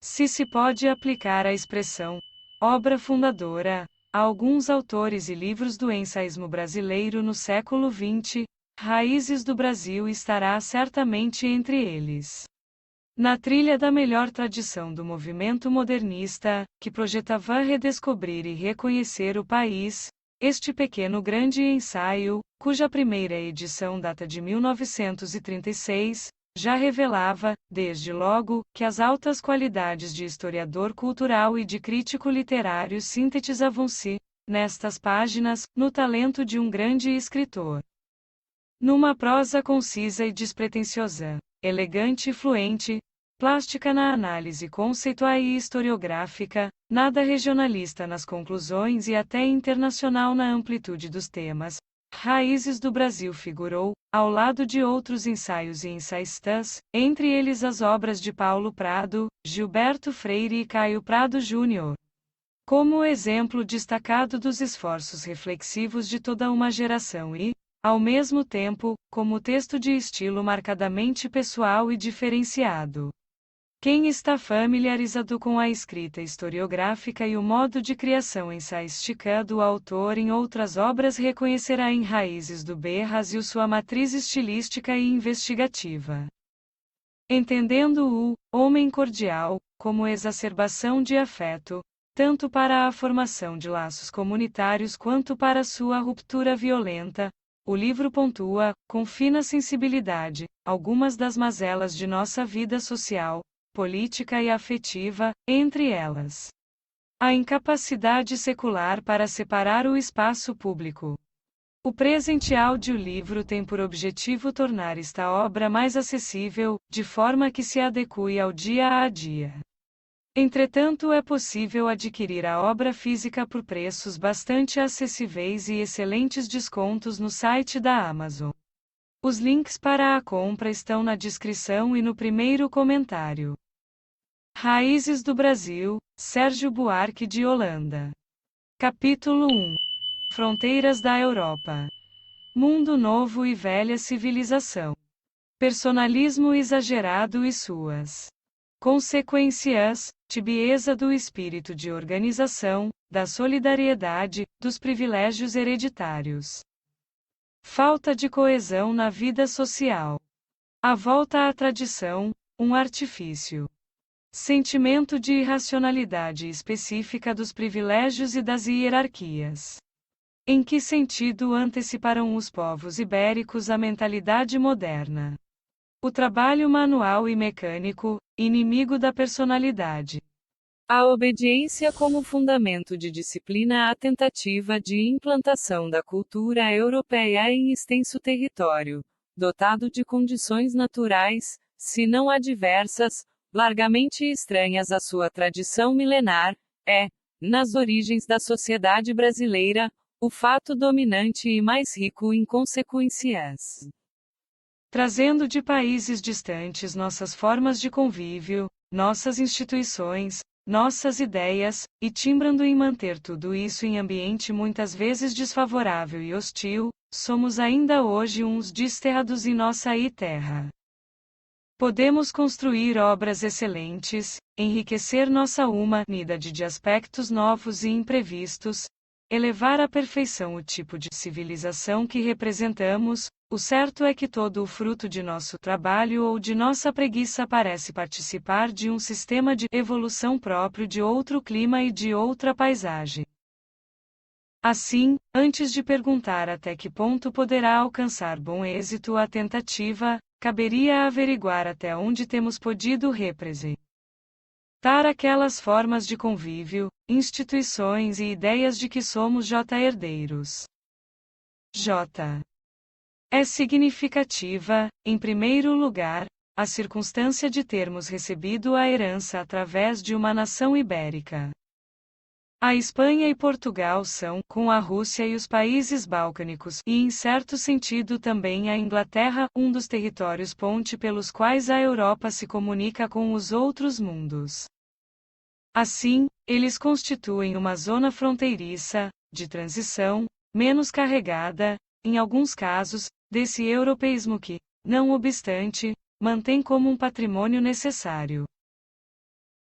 Se pode aplicar a expressão obra fundadora a alguns autores e livros do ensaísmo brasileiro no século XX, Raízes do Brasil estará certamente entre eles. Na trilha da melhor tradição do movimento modernista, que projetava redescobrir e reconhecer o país, este pequeno grande ensaio, cuja primeira edição data de 1936, já revelava, desde logo, que as altas qualidades de historiador cultural e de crítico literário sintetizavam-se, nestas páginas, no talento de um grande escritor. Numa prosa concisa e despretensiosa, elegante e fluente, plástica na análise conceitual e historiográfica, nada regionalista nas conclusões e até internacional na amplitude dos temas, Raízes do Brasil figurou, ao lado de outros ensaios e ensaístas, entre eles as obras de Paulo Prado, Gilberto Freire e Caio Prado Júnior, como exemplo destacado dos esforços reflexivos de toda uma geração e, ao mesmo tempo, como texto de estilo marcadamente pessoal e diferenciado. Quem está familiarizado com a escrita historiográfica e o modo de criação ensaística do autor em outras obras reconhecerá em Raízes do Brasil sua matriz estilística e investigativa. Entendendo o homem cordial como exacerbação de afeto, tanto para a formação de laços comunitários quanto para sua ruptura violenta, o livro pontua, com fina sensibilidade, algumas das mazelas de nossa vida social, política e afetiva, entre elas a incapacidade secular para separar o espaço público. O presente audiolivro tem por objetivo tornar esta obra mais acessível, de forma que se adeque ao dia a dia. Entretanto, é possível adquirir a obra física por preços bastante acessíveis e excelentes descontos no site da Amazon. Os links para a compra estão na descrição e no primeiro comentário. Raízes do Brasil, Sérgio Buarque de Holanda. Capítulo 1. Fronteiras da Europa. Mundo novo e velha civilização. Personalismo exagerado e suas consequências, tibieza do espírito de organização, da solidariedade, dos privilégios hereditários. Falta de coesão na vida social. A volta à tradição, um artifício. Sentimento de irracionalidade específica dos privilégios e das hierarquias. Em que sentido anteciparam os povos ibéricos a mentalidade moderna? O trabalho manual e mecânico, inimigo da personalidade. A obediência como fundamento de disciplina, a tentativa de implantação da cultura europeia em extenso território, dotado de condições naturais, se não adversas, largamente estranhas à sua tradição milenar, é, nas origens da sociedade brasileira, o fato dominante e mais rico em consequências. Trazendo de países distantes nossas formas de convívio, nossas instituições, nossas ideias, e timbrando em manter tudo isso em ambiente muitas vezes desfavorável e hostil, somos ainda hoje uns desterrados em nossa terra. Podemos construir obras excelentes, enriquecer nossa humanidade de aspectos novos e imprevistos, elevar à perfeição o tipo de civilização que representamos. O certo é que todo o fruto de nosso trabalho ou de nossa preguiça parece participar de um sistema de evolução próprio de outro clima e de outra paisagem. Assim, antes de perguntar até que ponto poderá alcançar bom êxito a tentativa, caberia averiguar até onde temos podido representar aquelas formas de convívio, instituições e ideias de que somos herdeiros. É significativa, em primeiro lugar, a circunstância de termos recebido a herança através de uma nação ibérica. A Espanha e Portugal são, com a Rússia e os países balcânicos, e em certo sentido também a Inglaterra, um dos territórios ponte pelos quais a Europa se comunica com os outros mundos. Assim, eles constituem uma zona fronteiriça, de transição, menos carregada, em alguns casos, desse europeísmo que, não obstante, mantém como um patrimônio necessário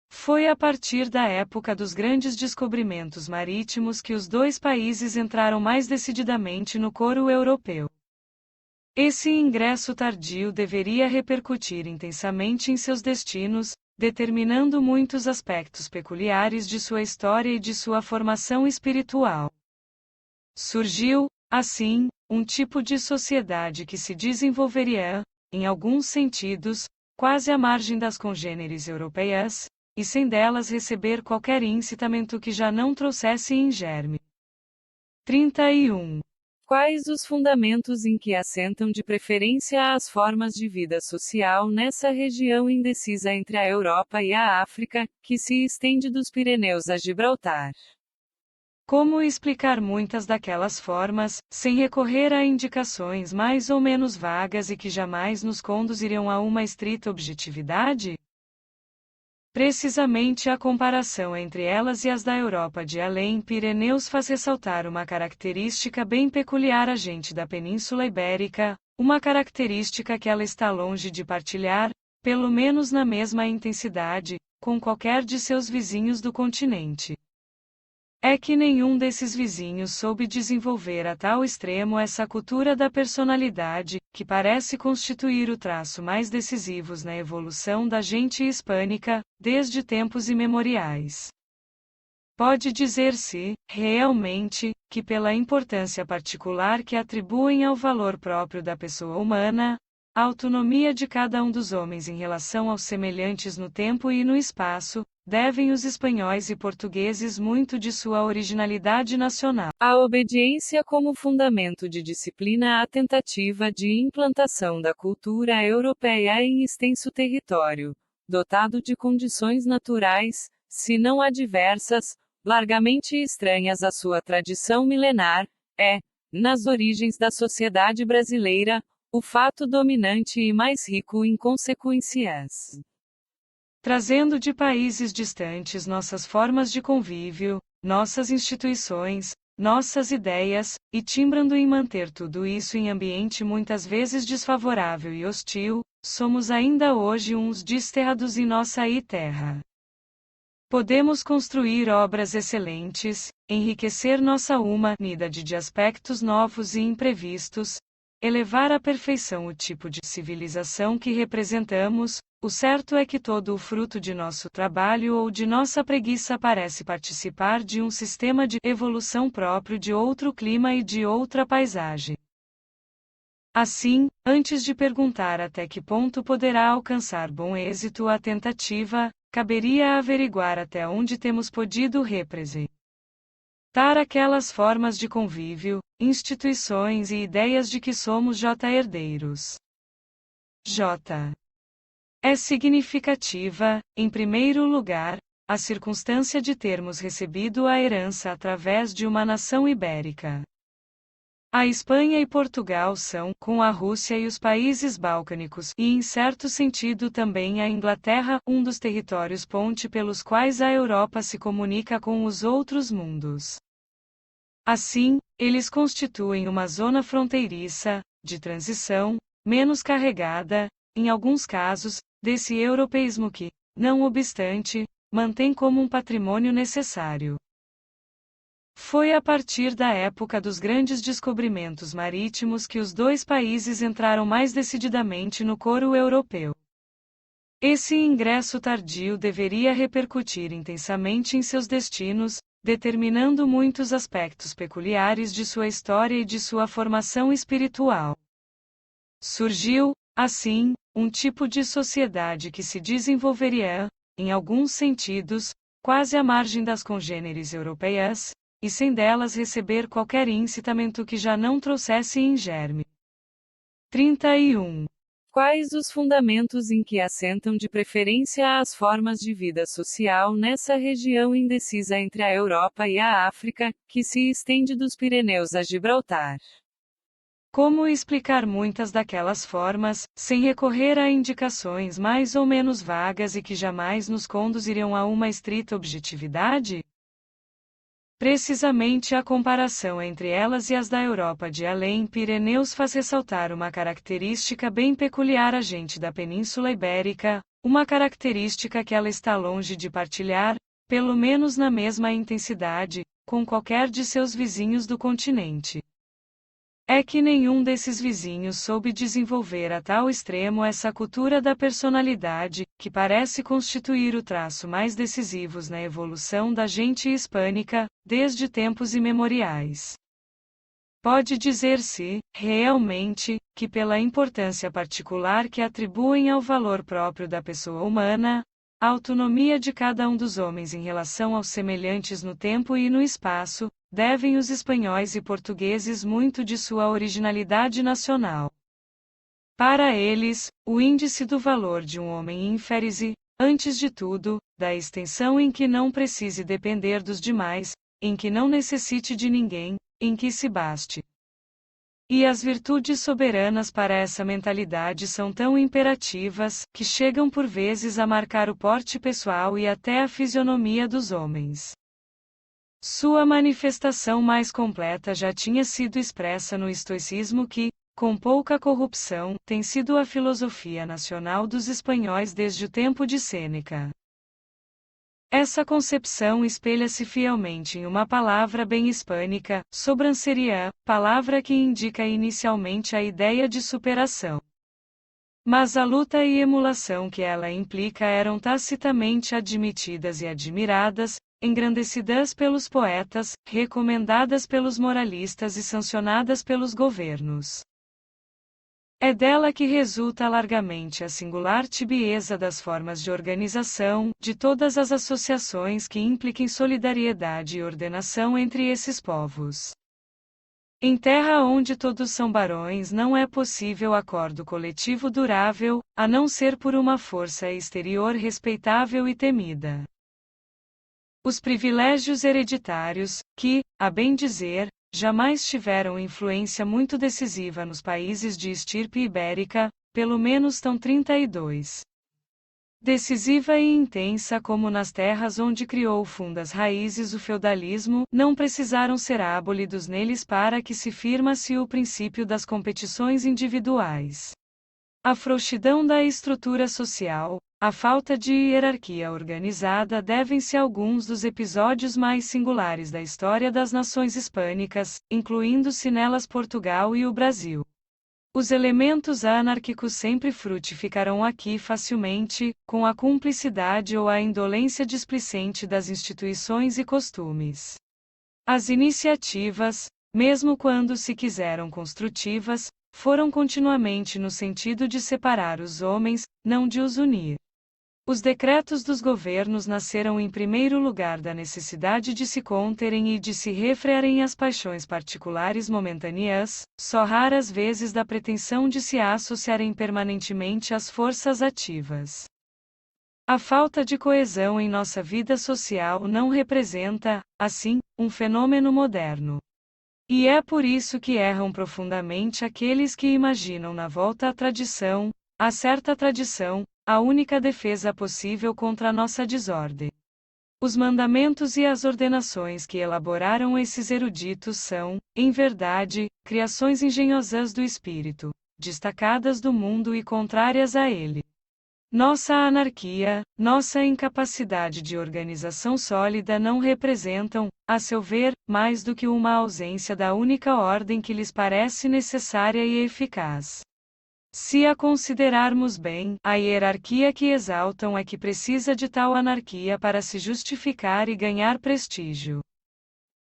Foi a partir da época dos grandes descobrimentos marítimos que os dois países entraram mais decididamente no coro europeu. Esse ingresso tardio deveria repercutir intensamente em seus destinos, determinando muitos aspectos peculiares de sua história e de sua formação espiritual. Surgiu, assim, um tipo de sociedade que se desenvolveria, em alguns sentidos, quase à margem das congêneres europeias, e sem delas receber qualquer incitamento que já não trouxesse em germe. 31. Quais os fundamentos em que assentam de preferência as formas de vida social nessa região indecisa entre a Europa e a África, que se estende dos Pirineus a Gibraltar? Como explicar muitas daquelas formas, sem recorrer a indicações mais ou menos vagas e que jamais nos conduziriam a uma estrita objetividade? Precisamente a comparação entre elas e as da Europa de além Pirineus faz ressaltar uma característica bem peculiar à gente da Península Ibérica, uma característica que ela está longe de partilhar, pelo menos na mesma intensidade, com qualquer de seus vizinhos do continente. É que nenhum desses vizinhos soube desenvolver a tal extremo essa cultura da personalidade, que parece constituir o traço mais decisivo na evolução da gente hispânica, desde tempos imemoriais. Pode dizer-se, realmente, que pela importância particular que atribuem ao valor próprio da pessoa humana, a autonomia de cada um dos homens em relação aos semelhantes no tempo e no espaço, devem os espanhóis e portugueses muito de sua originalidade nacional. A obediência como fundamento de disciplina à tentativa de implantação da cultura europeia em extenso território, dotado de condições naturais, se não adversas, largamente estranhas à sua tradição milenar, é, nas origens da sociedade brasileira, o fato dominante e mais rico em consequências. Trazendo de países distantes nossas formas de convívio, nossas instituições, nossas ideias, e timbrando em manter tudo isso em ambiente muitas vezes desfavorável e hostil, somos ainda hoje uns desterrados em nossa terra. Podemos construir obras excelentes, enriquecer nossa humanidade de aspectos novos e imprevistos, elevar à perfeição o tipo de civilização que representamos. O certo é que todo o fruto de nosso trabalho ou de nossa preguiça parece participar de um sistema de evolução próprio de outro clima e de outra paisagem. Assim, antes de perguntar até que ponto poderá alcançar bom êxito a tentativa, caberia averiguar até onde temos podido representar aquelas formas de convívio, instituições e ideias de que somos herdeiros. É significativa, em primeiro lugar, a circunstância de termos recebido a herança através de uma nação ibérica. A Espanha e Portugal são, com a Rússia e os países balcânicos, e em certo sentido também a Inglaterra, um dos territórios ponte pelos quais a Europa se comunica com os outros mundos. Assim, eles constituem uma zona fronteiriça, de transição, menos carregada, em alguns casos, desse europeísmo que, não obstante, mantém como um patrimônio necessário. Foi a partir da época dos grandes descobrimentos marítimos que os dois países entraram mais decididamente no coro europeu. Esse ingresso tardio deveria repercutir intensamente em seus destinos, determinando muitos aspectos peculiares de sua história e de sua formação espiritual. Surgiu, assim, um tipo de sociedade que se desenvolveria, em alguns sentidos, quase à margem das congêneres europeias, e sem delas receber qualquer incitamento que já não trouxesse em germe. 31. Quais os fundamentos em que assentam de preferência as formas de vida social nessa região indecisa entre a Europa e a África, que se estende dos Pirineus a Gibraltar? Como explicar muitas daquelas formas, sem recorrer a indicações mais ou menos vagas e que jamais nos conduziriam a uma estrita objetividade? Precisamente a comparação entre elas e as da Europa de além Pirineus faz ressaltar uma característica bem peculiar à gente da Península Ibérica, uma característica que ela está longe de partilhar, pelo menos na mesma intensidade, com qualquer de seus vizinhos do continente. É que nenhum desses vizinhos soube desenvolver a tal extremo essa cultura da personalidade, que parece constituir o traço mais decisivo na evolução da gente hispânica, desde tempos imemoriais. Pode dizer-se, realmente, que pela importância particular que atribuem ao valor próprio da pessoa humana, a autonomia de cada um dos homens em relação aos semelhantes no tempo e no espaço, devem os espanhóis e portugueses muito de sua originalidade nacional. Para eles, o índice do valor de um homem infere-se, antes de tudo, da extensão em que não precise depender dos demais, em que não necessite de ninguém, em que se baste. E as virtudes soberanas para essa mentalidade são tão imperativas, que chegam por vezes a marcar o porte pessoal e até a fisionomia dos homens. Sua manifestação mais completa já tinha sido expressa no estoicismo que, com pouca corrupção, tem sido a filosofia nacional dos espanhóis desde o tempo de Sêneca. Essa concepção espelha-se fielmente em uma palavra bem hispânica, sobranceria, palavra que indica inicialmente a ideia de superação. Mas a luta e emulação que ela implica eram tacitamente admitidas e admiradas, engrandecidas pelos poetas, recomendadas pelos moralistas e sancionadas pelos governos. É dela que resulta largamente a singular tibieza das formas de organização, de todas as associações que impliquem solidariedade e ordenação entre esses povos. Em terra onde todos são barões não é possível acordo coletivo durável, a não ser por uma força exterior respeitável e temida. Os privilégios hereditários, que, a bem dizer, jamais tiveram influência muito decisiva nos países de estirpe ibérica, pelo menos tão 32. Decisiva e intensa como nas terras onde criou fundas raízes o feudalismo, não precisaram ser abolidos neles para que se firmasse o princípio das competições individuais. A frouxidão da estrutura social, a falta de hierarquia organizada devem-se a alguns dos episódios mais singulares da história das nações hispânicas, incluindo-se nelas Portugal e o Brasil. Os elementos anárquicos sempre frutificarão aqui facilmente, com a cumplicidade ou a indolência displicente das instituições e costumes. As iniciativas, mesmo quando se quiseram construtivas, foram continuamente no sentido de separar os homens, não de os unir. Os decretos dos governos nasceram em primeiro lugar da necessidade de se conterem e de se refrearem as paixões particulares momentâneas, só raras vezes da pretensão de se associarem permanentemente às forças ativas. A falta de coesão em nossa vida social não representa, assim, um fenômeno moderno. E é por isso que erram profundamente aqueles que imaginam na volta à tradição, a certa tradição, a única defesa possível contra a nossa desordem. Os mandamentos e as ordenações que elaboraram esses eruditos são, em verdade, criações engenhosas do espírito, destacadas do mundo e contrárias a ele. Nossa anarquia, nossa incapacidade de organização sólida não representam, a seu ver, mais do que uma ausência da única ordem que lhes parece necessária e eficaz. Se a considerarmos bem, a hierarquia que exaltam é que precisa de tal anarquia para se justificar e ganhar prestígio.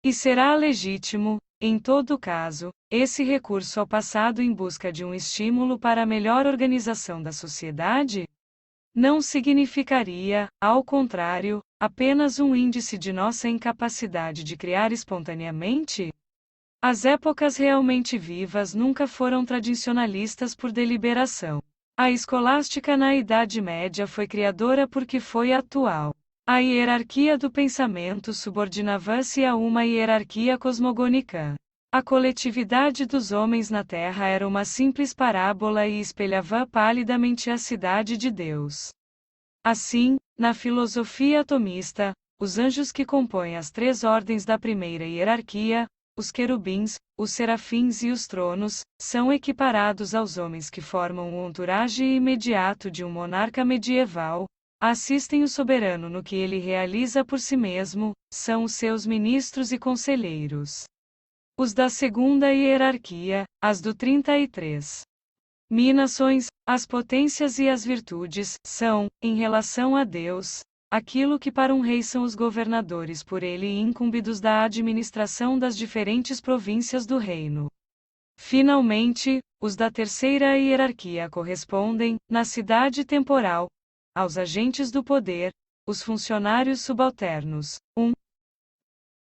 E será legítimo, em todo caso, esse recurso ao passado em busca de um estímulo para a melhor organização da sociedade? Não significaria, ao contrário, apenas um índice de nossa incapacidade de criar espontaneamente? As épocas realmente vivas nunca foram tradicionalistas por deliberação. A escolástica na Idade Média foi criadora porque foi atual. A hierarquia do pensamento subordinava-se a uma hierarquia cosmogônica. A coletividade dos homens na Terra era uma simples parábola e espelhava palidamente a cidade de Deus. Assim, na filosofia atomista, os anjos que compõem as três ordens da primeira hierarquia, os querubins, os serafins e os tronos, são equiparados aos homens que formam o entourage imediato de um monarca medieval, assistem o soberano no que ele realiza por si mesmo, são os seus ministros e conselheiros. Os da segunda hierarquia, as do 33. Nações, as potências e as virtudes, são, em relação a Deus, aquilo que para um rei são os governadores por ele incumbidos da administração das diferentes províncias do reino. Finalmente, os da terceira hierarquia correspondem, na cidade temporal, aos agentes do poder, os funcionários subalternos. 1.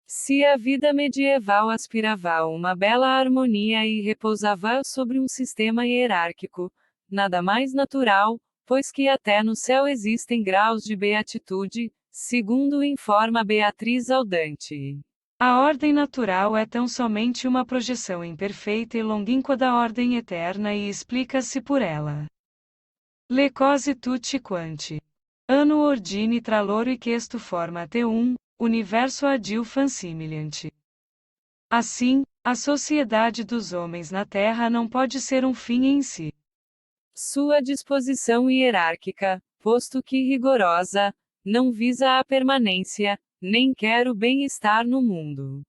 Se a vida medieval aspirava a uma bela harmonia e repousava sobre um sistema hierárquico, nada mais natural, pois que até no céu existem graus de beatitude, segundo informa Beatriz Aldante. A ordem natural é tão somente uma projeção imperfeita e longínqua da ordem eterna e explica-se por ela. Le cose tutti quanti. Anno ordine tra loro e questo forma te un universo adil fansimiliante. Assim, a sociedade dos homens na Terra não pode ser um fim em si. Sua disposição hierárquica, posto que rigorosa, não visa a permanência, nem quer o bem-estar no mundo.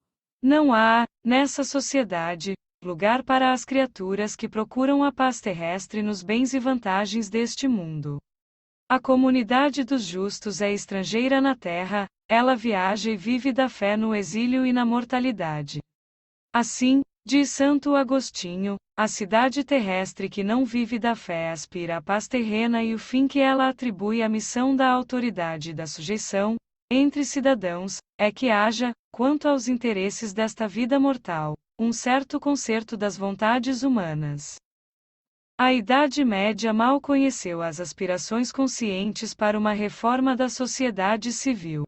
Não há, nessa sociedade, lugar para as criaturas que procuram a paz terrestre nos bens e vantagens deste mundo. A comunidade dos justos é estrangeira na terra, ela viaja e vive da fé no exílio e na mortalidade. Assim, diz Santo Agostinho, a cidade terrestre que não vive da fé aspira à paz terrena e o fim que ela atribui à missão da autoridade e da sujeição, entre cidadãos, é que haja, quanto aos interesses desta vida mortal, um certo concerto das vontades humanas. A Idade Média mal conheceu as aspirações conscientes para uma reforma da sociedade civil.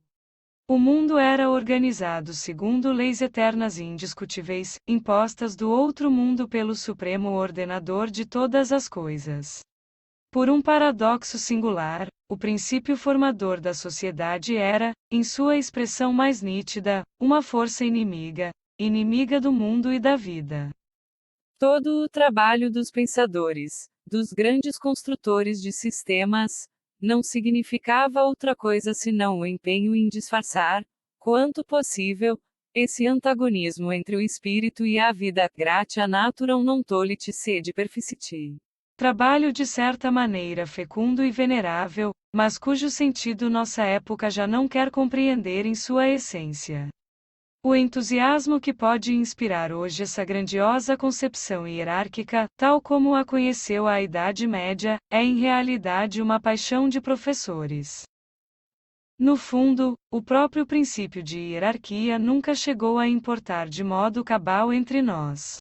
O mundo era organizado segundo leis eternas e indiscutíveis, impostas do outro mundo pelo Supremo Ordenador de todas as coisas. Por um paradoxo singular, o princípio formador da sociedade era, em sua expressão mais nítida, uma força inimiga, inimiga do mundo e da vida. Todo o trabalho dos pensadores, dos grandes construtores de sistemas, não significava outra coisa senão o empenho em disfarçar, quanto possível, esse antagonismo entre o espírito e a vida, gratia naturam non tollit sed perficiti. Trabalho de certa maneira fecundo e venerável, mas cujo sentido nossa época já não quer compreender em sua essência. O entusiasmo que pode inspirar hoje essa grandiosa concepção hierárquica, tal como a conheceu a Idade Média, é em realidade uma paixão de professores. No fundo, o próprio princípio de hierarquia nunca chegou a importar de modo cabal entre nós.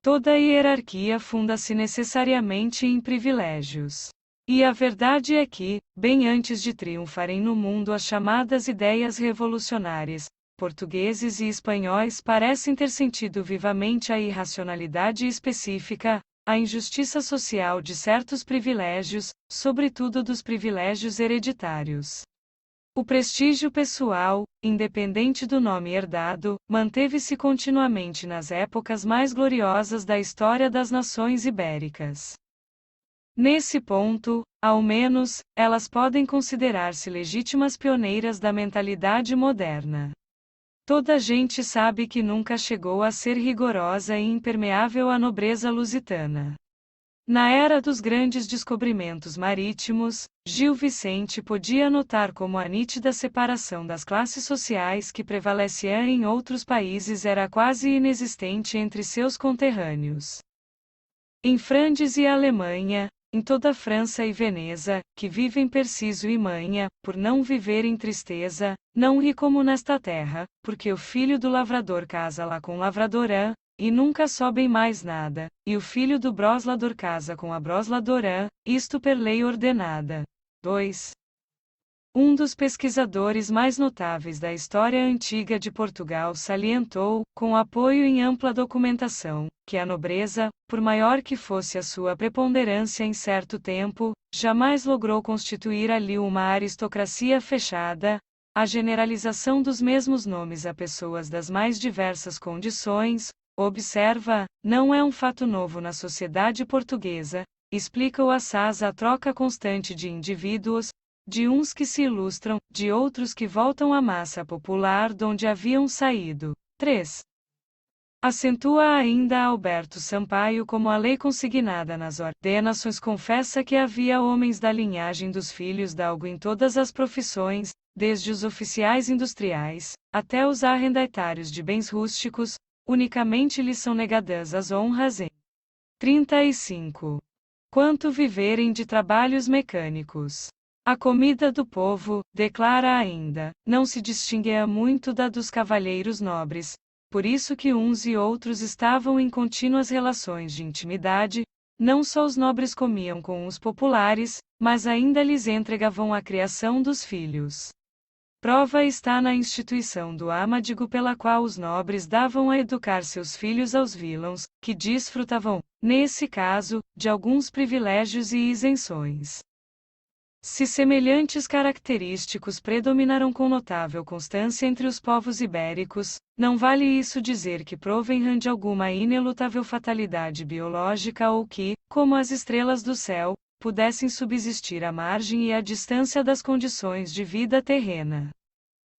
Toda hierarquia funda-se necessariamente em privilégios. E a verdade é que, bem antes de triunfarem no mundo as chamadas ideias revolucionárias, portugueses e espanhóis parecem ter sentido vivamente a irracionalidade específica, a injustiça social de certos privilégios, sobretudo dos privilégios hereditários. O prestígio pessoal, independente do nome herdado, manteve-se continuamente nas épocas mais gloriosas da história das nações ibéricas. Nesse ponto, ao menos, elas podem considerar-se legítimas pioneiras da mentalidade moderna. Toda a gente sabe que nunca chegou a ser rigorosa e impermeável a nobreza lusitana. Na era dos grandes descobrimentos marítimos, Gil Vicente podia notar como a nítida separação das classes sociais que prevalecia em outros países era quase inexistente entre seus conterrâneos. Em Flandres e Alemanha, em toda a França e Veneza, que vivem perciso e manha, por não viver em tristeza, não ri como nesta terra, porque o filho do lavrador casa lá com lavradorã, e nunca sobem mais nada, e o filho do broslador casa com a brosladorã, isto per lei ordenada. 2. Um dos pesquisadores mais notáveis da história antiga de Portugal salientou, com apoio em ampla documentação, que a nobreza, por maior que fosse a sua preponderância em certo tempo, jamais logrou constituir ali uma aristocracia fechada, a generalização dos mesmos nomes a pessoas das mais diversas condições, observa, não é um fato novo na sociedade portuguesa, explica o Assaz a troca constante de indivíduos, de uns que se ilustram, de outros que voltam à massa popular donde haviam saído. 3. Acentua ainda Alberto Sampaio como a lei consignada nas ordenações confessa que havia homens da linhagem dos filhos d'Algo em todas as profissões, desde os oficiais industriais, até os arrendatários de bens rústicos, unicamente lhes são negadas as honras em 35. Quanto viverem de trabalhos mecânicos. A comida do povo, declara ainda, não se distinguia muito da dos cavalheiros nobres, por isso que uns e outros estavam em contínuas relações de intimidade, não só os nobres comiam com os populares, mas ainda lhes entregavam a criação dos filhos. Prova está na instituição do âmago pela qual os nobres davam a educar seus filhos aos vilãos, que desfrutavam, nesse caso, de alguns privilégios e isenções. Se semelhantes característicos predominaram com notável constância entre os povos ibéricos, não vale isso dizer que provenham de alguma inelutável fatalidade biológica ou que, como as estrelas do céu, pudessem subsistir à margem e à distância das condições de vida terrena.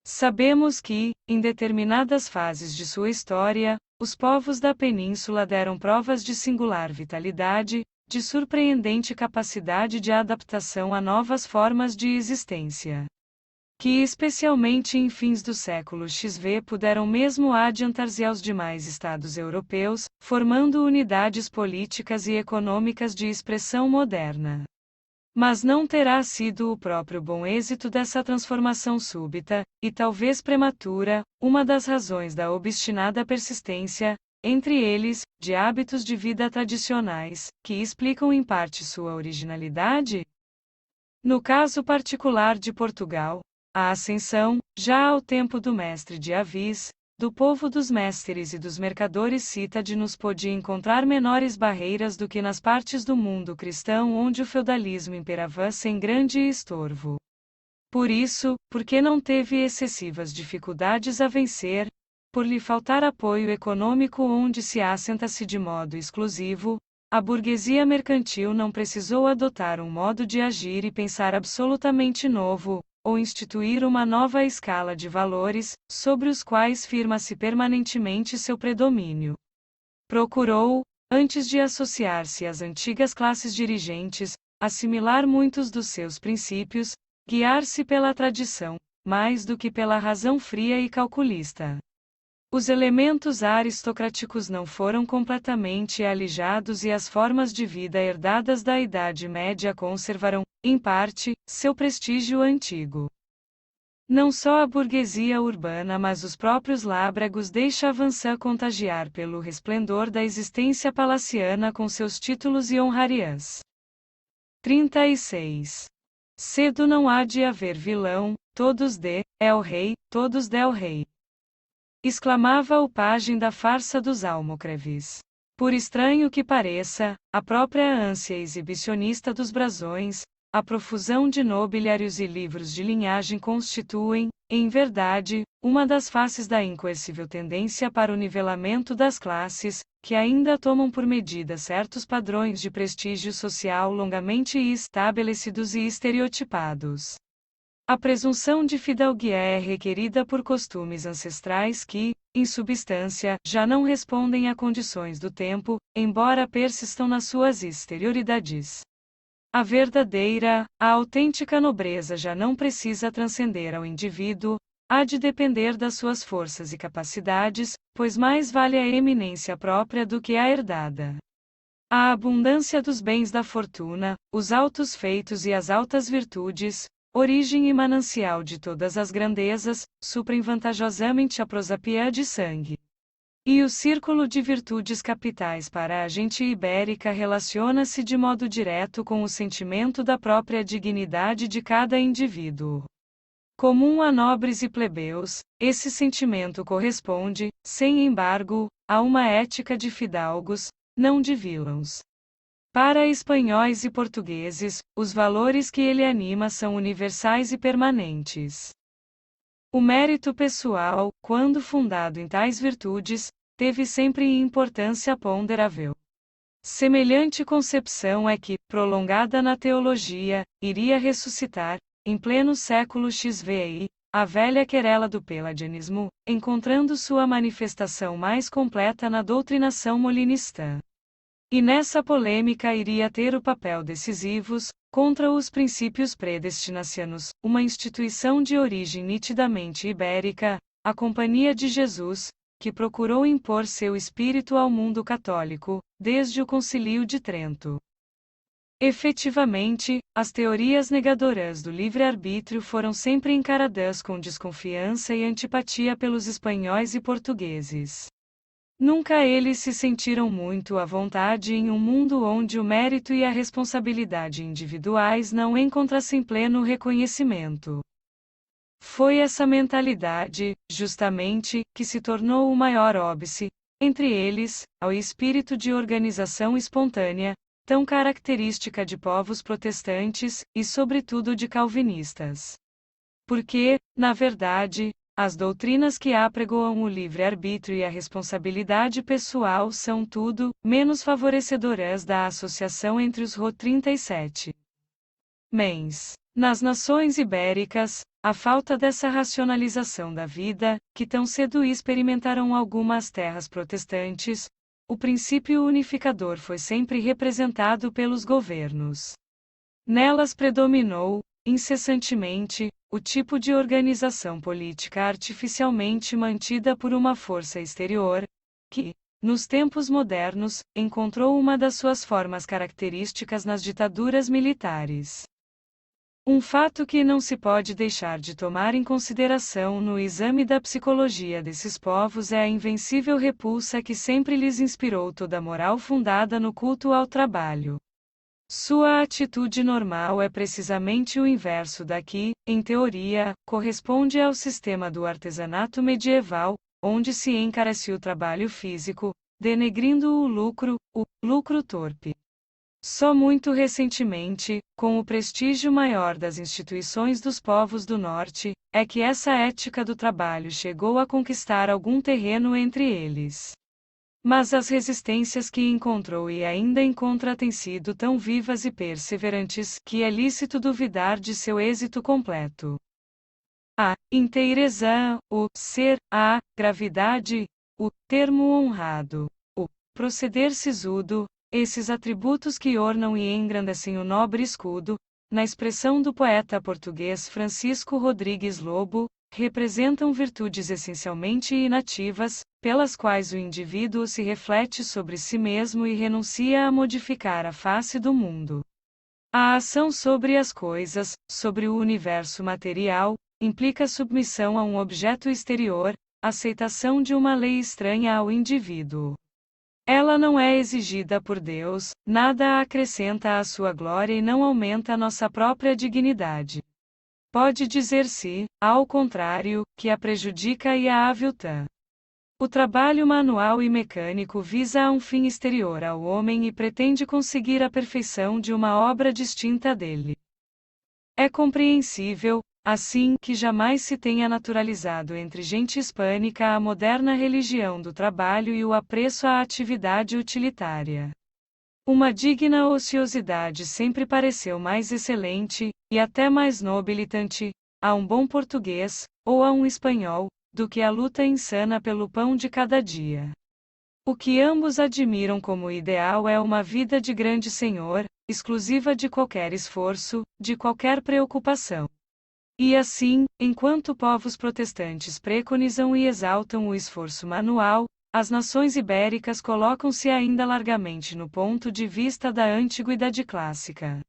Sabemos que, em determinadas fases de sua história, os povos da península deram provas de singular vitalidade, de surpreendente capacidade de adaptação a novas formas de existência. Que especialmente em fins do século XV puderam mesmo adiantar-se aos demais estados europeus, formando unidades políticas e econômicas de expressão moderna. Mas não terá sido o próprio bom êxito dessa transformação súbita, e talvez prematura, uma das razões da obstinada persistência, entre eles, de hábitos de vida tradicionais, que explicam em parte sua originalidade? No caso particular de Portugal, a ascensão, já ao tempo do mestre de Avis, do povo dos mestres e dos mercadores cítadinos podia encontrar menores barreiras do que nas partes do mundo cristão onde o feudalismo imperava sem grande estorvo. Por isso, porque não teve excessivas dificuldades a vencer, por lhe faltar apoio econômico onde se assenta-se de modo exclusivo, a burguesia mercantil não precisou adotar um modo de agir e pensar absolutamente novo, ou instituir uma nova escala de valores, sobre os quais firma-se permanentemente seu predomínio. Procurou, antes de associar-se às antigas classes dirigentes, assimilar muitos dos seus princípios, guiar-se pela tradição, mais do que pela razão fria e calculista. Os elementos aristocráticos não foram completamente alijados e as formas de vida herdadas da Idade Média conservaram, em parte, seu prestígio antigo. Não só a burguesia urbana mas os próprios lábregos deixa avançar contagiar pelo resplendor da existência palaciana com seus títulos e honrarias. 36. Cedo não há de haver vilão, todos de, el rei, todos del rei. Exclamava o pajem da farsa dos almocreves. Por estranho que pareça, a própria ânsia exibicionista dos brasões, a profusão de nobiliários e livros de linhagem constituem, em verdade, uma das faces da incoercível tendência para o nivelamento das classes, que ainda tomam por medida certos padrões de prestígio social longamente estabelecidos e estereotipados. A presunção de fidalguia é requerida por costumes ancestrais que, em substância, já não respondem a condições do tempo, embora persistam nas suas exterioridades. A verdadeira, a autêntica nobreza já não precisa transcender ao indivíduo, há de depender das suas forças e capacidades, pois mais vale a eminência própria do que a herdada. A abundância dos bens da fortuna, os altos feitos e as altas virtudes, origem e manancial de todas as grandezas, suprem vantajosamente a prosapia de sangue. E o círculo de virtudes capitais para a gente ibérica relaciona-se de modo direto com o sentimento da própria dignidade de cada indivíduo. Comum a nobres e plebeus, esse sentimento corresponde, sem embargo, a uma ética de fidalgos, não de vilãos. Para espanhóis e portugueses, os valores que ele anima são universais e permanentes. O mérito pessoal, quando fundado em tais virtudes, teve sempre importância ponderável. Semelhante concepção é que, prolongada na teologia, iria ressuscitar, em pleno século XVI, a velha querela do pelagianismo, encontrando sua manifestação mais completa na doutrinação molinista. E nessa polêmica iria ter o papel decisivos, contra os princípios predestinacianos, uma instituição de origem nitidamente ibérica, a Companhia de Jesus, que procurou impor seu espírito ao mundo católico, desde o Concílio de Trento. Efetivamente, as teorias negadoras do livre-arbítrio foram sempre encaradas com desconfiança e antipatia pelos espanhóis e portugueses. Nunca eles se sentiram muito à vontade em um mundo onde o mérito e a responsabilidade individuais não encontrassem pleno reconhecimento. Foi essa mentalidade, justamente, que se tornou o maior óbice, entre eles, ao espírito de organização espontânea, tão característica de povos protestantes, e sobretudo de calvinistas. Porque, na verdade, as doutrinas que apregoam o livre-arbítrio e a responsabilidade pessoal são tudo, menos favorecedoras da associação entre os RO 37. Mens. Nas nações ibéricas, a falta dessa racionalização da vida, que tão cedo experimentaram algumas terras protestantes, o princípio unificador foi sempre representado pelos governos. Nelas predominou, incessantemente, o tipo de organização política artificialmente mantida por uma força exterior, que, nos tempos modernos, encontrou uma das suas formas características nas ditaduras militares. Um fato que não se pode deixar de tomar em consideração no exame da psicologia desses povos é a invencível repulsa que sempre lhes inspirou toda a moral fundada no culto ao trabalho. Sua atitude normal é precisamente o inverso da que, em teoria, corresponde ao sistema do artesanato medieval, onde se encarece o trabalho físico, denegrindo o lucro torpe. Só muito recentemente, com o prestígio maior das instituições dos povos do Norte, é que essa ética do trabalho chegou a conquistar algum terreno entre eles. Mas as resistências que encontrou e ainda encontra têm sido tão vivas e perseverantes que é lícito duvidar de seu êxito completo. A inteireza, o ser, a gravidade, o termo honrado, o proceder sisudo, esses atributos que ornam e engrandecem o nobre escudo, na expressão do poeta português Francisco Rodrigues Lobo, representam virtudes essencialmente inativas, pelas quais o indivíduo se reflete sobre si mesmo e renuncia a modificar a face do mundo. A ação sobre as coisas, sobre o universo material, implica submissão a um objeto exterior, aceitação de uma lei estranha ao indivíduo. Ela não é exigida por Deus, nada a acrescenta à sua glória e não aumenta a nossa própria dignidade. Pode dizer-se, ao contrário, que a prejudica e a avilta. O trabalho manual e mecânico visa a um fim exterior ao homem e pretende conseguir a perfeição de uma obra distinta dele. É compreensível, assim, que jamais se tenha naturalizado entre gente hispânica a moderna religião do trabalho e o apreço à atividade utilitária. Uma digna ociosidade sempre pareceu mais excelente, e até mais nobilitante, a um bom português, ou a um espanhol, do que a luta insana pelo pão de cada dia. O que ambos admiram como ideal é uma vida de grande senhor, exclusiva de qualquer esforço, de qualquer preocupação. E assim, enquanto povos protestantes preconizam e exaltam o esforço manual, as nações ibéricas colocam-se ainda largamente no ponto de vista da antiguidade clássica.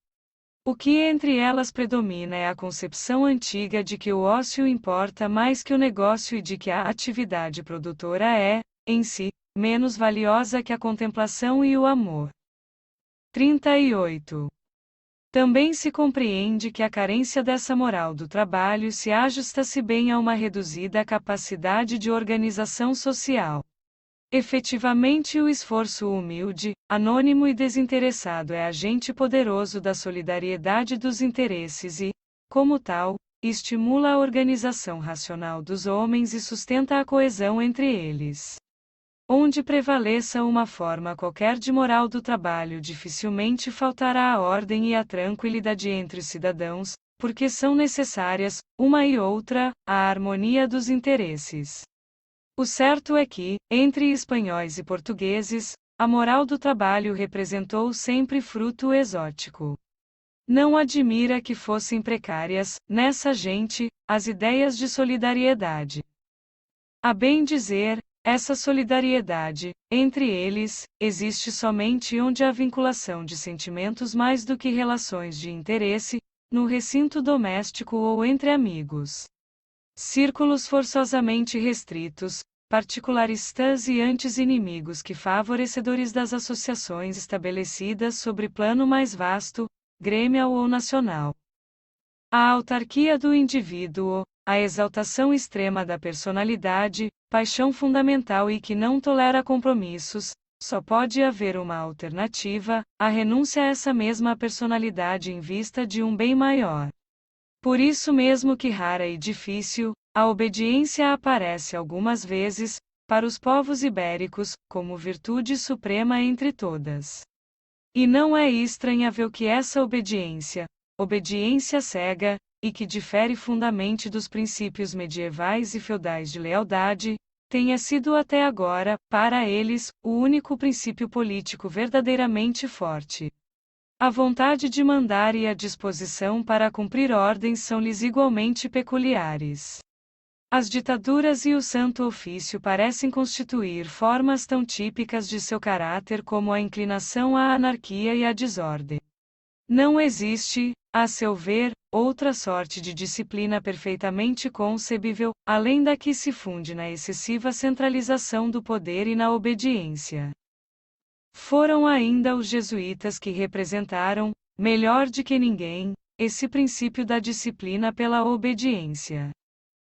O que entre elas predomina é a concepção antiga de que o ócio importa mais que o negócio e de que a atividade produtora é, em si, menos valiosa que a contemplação e o amor. 38. Também se compreende que a carência dessa moral do trabalho se ajusta-se bem a uma reduzida capacidade de organização social. Efetivamente, o esforço humilde, anônimo e desinteressado é agente poderoso da solidariedade dos interesses e, como tal, estimula a organização racional dos homens e sustenta a coesão entre eles. Onde prevaleça uma forma qualquer de moral do trabalho, dificilmente faltará a ordem e a tranquilidade entre os cidadãos, porque são necessárias, uma e outra, a harmonia dos interesses. O certo é que, entre espanhóis e portugueses, a moral do trabalho representou sempre fruto exótico. Não admira que fossem precárias, nessa gente, as ideias de solidariedade. A bem dizer, essa solidariedade, entre eles, existe somente onde há vinculação de sentimentos mais do que relações de interesse, no recinto doméstico ou entre amigos. Círculos forçosamente restritos, particularistas e antes-inimigos que favorecedores das associações estabelecidas sobre plano mais vasto, gremial ou nacional. A autarquia do indivíduo, a exaltação extrema da personalidade, paixão fundamental e que não tolera compromissos, só pode haver uma alternativa, a renúncia a essa mesma personalidade em vista de um bem maior. Por isso mesmo que rara e difícil, a obediência aparece algumas vezes, para os povos ibéricos, como virtude suprema entre todas. E não é estranhável que essa obediência cega, e que difere fundamentalmente dos princípios medievais e feudais de lealdade, tenha sido até agora, para eles, o único princípio político verdadeiramente forte. A vontade de mandar e a disposição para cumprir ordens são-lhes igualmente peculiares. As ditaduras e o Santo Ofício parecem constituir formas tão típicas de seu caráter como a inclinação à anarquia e à desordem. Não existe, a seu ver, outra sorte de disciplina perfeitamente concebível, além da que se funde na excessiva centralização do poder e na obediência. Foram ainda os jesuítas que representaram, melhor de que ninguém, esse princípio da disciplina pela obediência.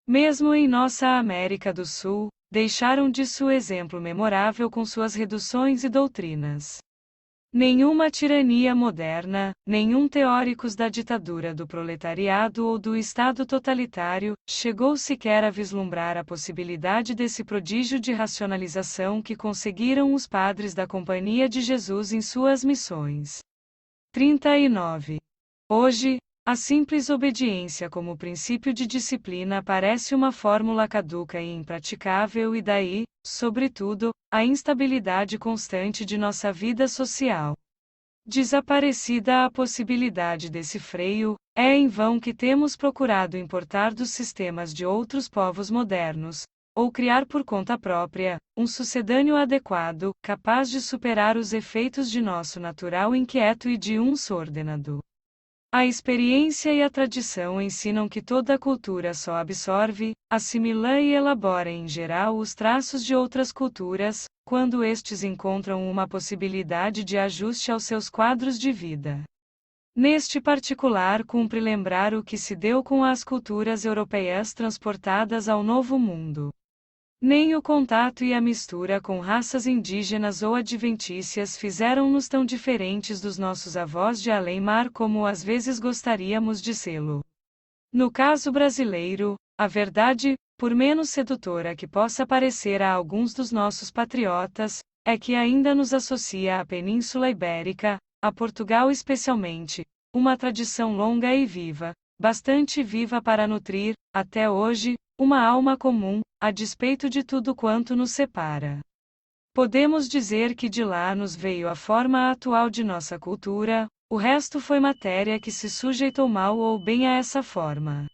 Mesmo em nossa América do Sul, deixaram disso exemplo memorável com suas reduções e doutrinas. Nenhuma tirania moderna, nenhum teóricos da ditadura do proletariado ou do Estado totalitário, chegou sequer a vislumbrar a possibilidade desse prodígio de racionalização que conseguiram os padres da Companhia de Jesus em suas missões. 39. Hoje, a simples obediência como princípio de disciplina parece uma fórmula caduca e impraticável e daí, sobretudo, a instabilidade constante de nossa vida social. Desaparecida a possibilidade desse freio, é em vão que temos procurado importar dos sistemas de outros povos modernos, ou criar por conta própria, um sucedâneo adequado, capaz de superar os efeitos de nosso natural inquieto e de um ordenado. A experiência e a tradição ensinam que toda cultura só absorve, assimila e elabora em geral os traços de outras culturas, quando estes encontram uma possibilidade de ajuste aos seus quadros de vida. Neste particular, cumpre lembrar o que se deu com as culturas europeias transportadas ao Novo Mundo. Nem o contato e a mistura com raças indígenas ou adventícias fizeram-nos tão diferentes dos nossos avós de além-mar como às vezes gostaríamos de sê-lo. No caso brasileiro, a verdade, por menos sedutora que possa parecer a alguns dos nossos patriotas, é que ainda nos associa à Península Ibérica, a Portugal especialmente, uma tradição longa e viva, bastante viva para nutrir, até hoje, uma alma comum, a despeito de tudo quanto nos separa. Podemos dizer que de lá nos veio a forma atual de nossa cultura, o resto foi matéria que se sujeitou mal ou bem a essa forma.